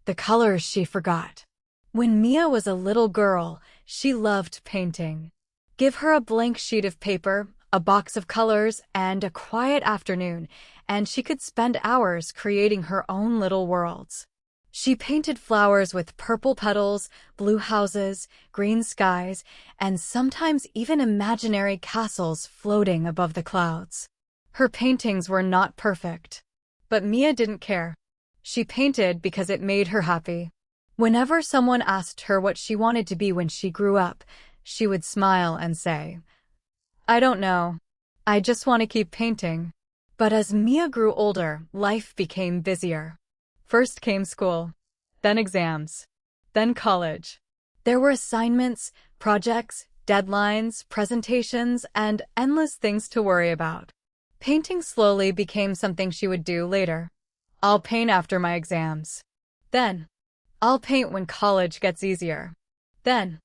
the colors she forgot. When Mia was a little girl, she loved painting. Give her a blank sheet of paper, a box of colors, and a quiet afternoon, and she could spend hours creating her own little worlds. She painted flowers with purple petals, blue houses, green skies, and sometimes even imaginary castles floating above the clouds. Her paintings were not perfect, but Mia didn't care. She painted because it made her happy. Whenever someone asked her what she wanted to be when she grew up, she would smile and say, "I don't know. I just want to keep painting." But as Mia grew older, life became busier. First came school, then exams, then college. There were assignments, projects, deadlines, presentations, and endless things to worry about. Painting slowly became something she would do later. I'll paint after my exams. Then, I'll paint when college gets easier. Then,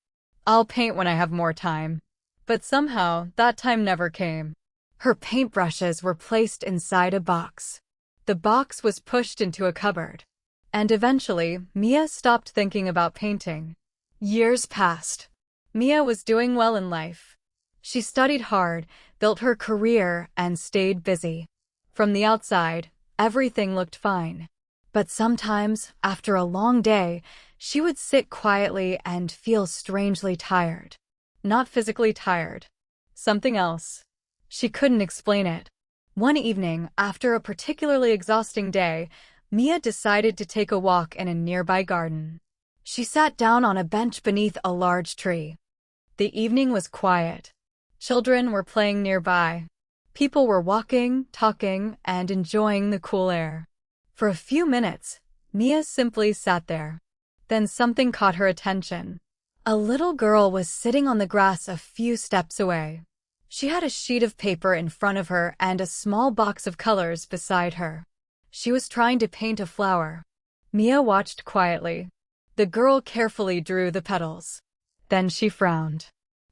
I'll paint when I have more time. But somehow, that time never came. Her paintbrushes were placed inside a box. The box was pushed into a cupboard. And eventually, Mia stopped thinking about painting. Years passed. Mia was doing well in life. She studied hard, built her career, and stayed busy. From the outside, everything looked fine. But sometimes, after a long day, she would sit quietly and feel strangely tired. Not physically tired. Something else. She couldn't explain it. One evening, after a particularly exhausting day, Mia decided to take a walk in a nearby garden. She sat down on a bench beneath a large tree. The evening was quiet. Children were playing nearby. People were walking, talking, and enjoying the cool air. For a few minutes, Mia simply sat there. Then something caught her attention. A little girl was sitting on the grass a few steps away. She had a sheet of paper in front of her and a small box of colors beside her. She was trying to paint a flower. Mia watched quietly. The girl carefully drew the petals. Then she frowned.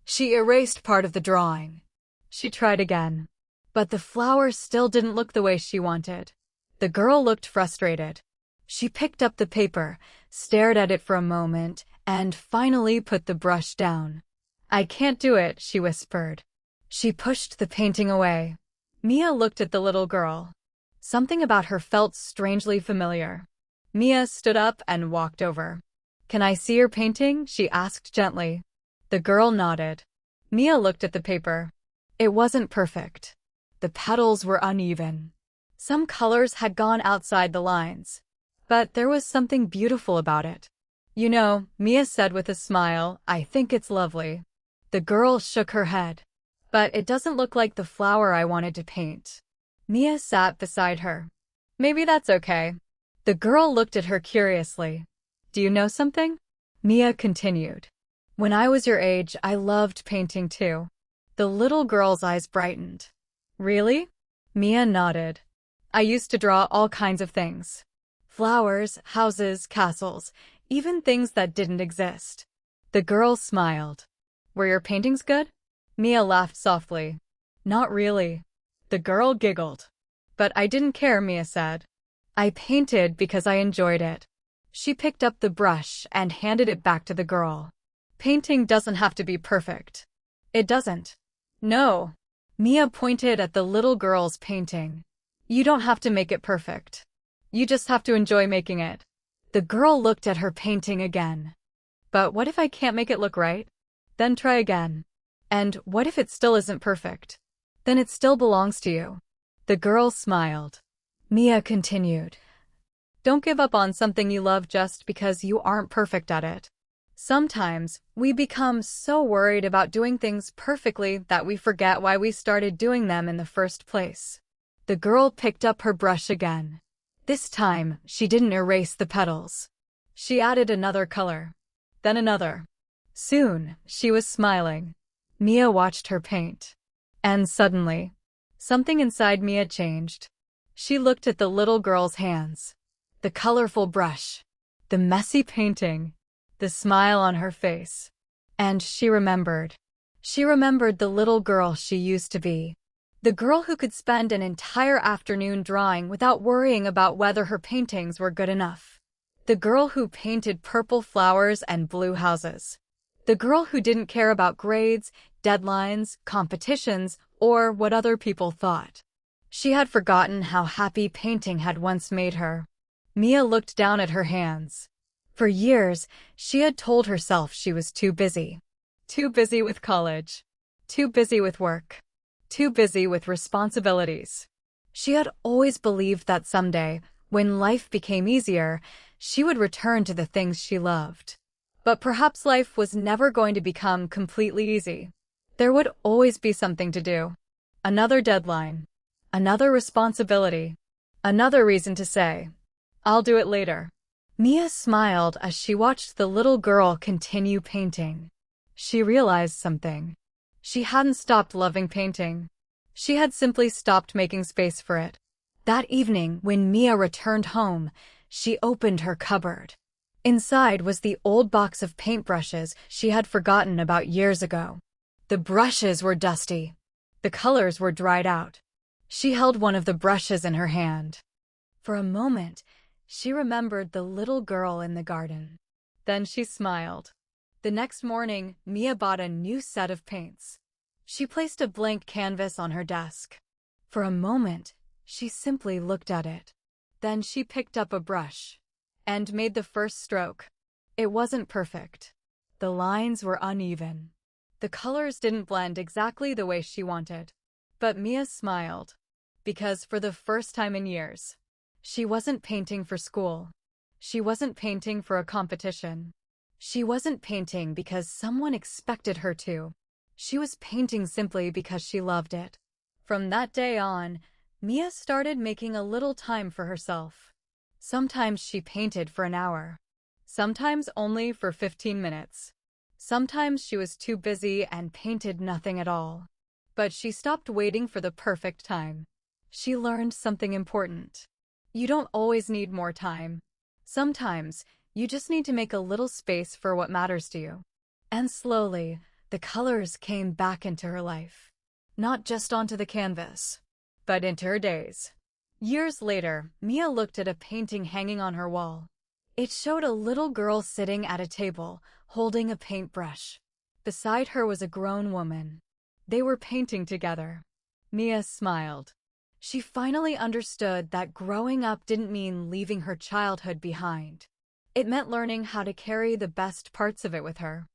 She erased part of the drawing. She tried again. But the flower still didn't look the way she wanted. The girl looked frustrated. She picked up the paper, stared at it for a moment, and finally put the brush down. "I can't do it," she whispered. She pushed the painting away. Mia looked at the little girl. Something about her felt strangely familiar. Mia stood up and walked over. "Can I see your painting?" she asked gently. The girl nodded. Mia looked at the paper. It wasn't perfect. The petals were uneven. Some colors had gone outside the lines. But there was something beautiful about it. "You know," Mia said with a smile, "I think it's lovely." The girl shook her head. "But it doesn't look like the flower I wanted to paint." Mia sat beside her. "Maybe that's okay." The girl looked at her curiously. "Do you know something?" Mia continued. "When I was your age, I loved painting too." The little girl's eyes brightened. "Really?" Mia nodded. "I used to draw all kinds of things. Flowers, houses, castles, even things that didn't exist." The girl smiled. "Were your paintings good?" Mia laughed softly. "Not really." The girl giggled. "But I didn't care," Mia said. "I painted because I enjoyed it." She picked up the brush and handed it back to the girl. "Painting doesn't have to be perfect." "It doesn't." "No." Mia pointed at the little girl's painting. "You don't have to make it perfect. You just have to enjoy making it." The girl looked at her painting again. "But what if I can't make it look right?" "Then try again." "And what if it still isn't perfect?" "Then it still belongs to you." The girl smiled. Mia continued. "Don't give up on something you love just because you aren't perfect at it. Sometimes, we become so worried about doing things perfectly that we forget why we started doing them in the first place." The girl picked up her brush again. This time, she didn't erase the petals. She added another color. Then another. Soon, she was smiling. Mia watched her paint. And suddenly, something inside Mia changed. She looked at the little girl's hands. The colorful brush. The messy painting. The smile on her face. And she remembered. She remembered the little girl she used to be. The girl who could spend an entire afternoon drawing without worrying about whether her paintings were good enough. The girl who painted purple flowers and blue houses. The girl who didn't care about grades, deadlines, competitions, or what other people thought. She had forgotten how happy painting had once made her. Mia looked down at her hands. For years, she had told herself she was too busy. Too busy with college. Too busy with work. Too busy with responsibilities. She had always believed that someday, when life became easier, she would return to the things she loved. But perhaps life was never going to become completely easy. There would always be something to do. Another deadline. Another responsibility. Another reason to say, "I'll do it later." Mia smiled as she watched the little girl continue painting. She realized something. She hadn't stopped loving painting. She had simply stopped making space for it. That evening, when Mia returned home, she opened her cupboard. Inside was the old box of paintbrushes she had forgotten about years ago. The brushes were dusty. The colors were dried out. She held one of the brushes in her hand. For a moment, she remembered the little girl in the garden. Then she smiled. The next morning, Mia bought a new set of paints. She placed a blank canvas on her desk. For a moment, she simply looked at it. Then she picked up a brush and made the first stroke. It wasn't perfect. The lines were uneven. The colors didn't blend exactly the way she wanted. But Mia smiled, because for the first time in years, she wasn't painting for school. She wasn't painting for a competition. She wasn't painting because someone expected her to. She was painting simply because she loved it. From that day on, Mia started making a little time for herself. Sometimes she painted for an hour. Sometimes only for 15 minutes. Sometimes she was too busy and painted nothing at all. But she stopped waiting for the perfect time. She learned something important. You don't always need more time. Sometimes, you just need to make a little space for what matters to you. And slowly, the colors came back into her life. Not just onto the canvas, but into her days. Years later, Mia looked at a painting hanging on her wall. It showed a little girl sitting at a table, holding a paintbrush. Beside her was a grown woman. They were painting together. Mia smiled. She finally understood that growing up didn't mean leaving her childhood behind. It meant learning how to carry the best parts of it with her.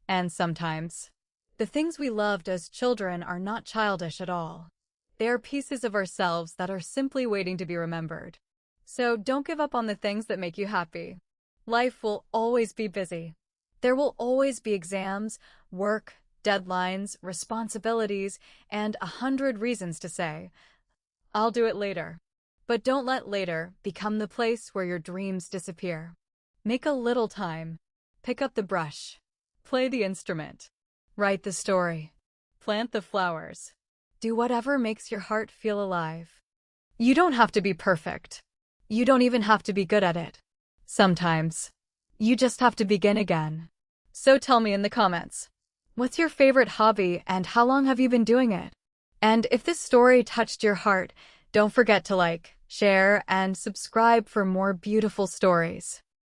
And sometimes, the things we loved as children are not childish at all. They are pieces of ourselves that are simply waiting to be remembered. So don't give up on the things that make you happy. Life will always be busy. There will always be exams, work, deadlines, responsibilities, and 100 reasons to say, "I'll do it later." But don't let later become the place where your dreams disappear. Make a little time. Pick up the brush. Play the instrument. Write the story. Plant the flowers. Do whatever makes your heart feel alive. You don't have to be perfect. You don't even have to be good at it. Sometimes, you just have to begin again. So tell me in the comments, what's your favorite hobby and how long have you been doing it? And if this story touched your heart, don't forget to like, share, and subscribe for more beautiful stories.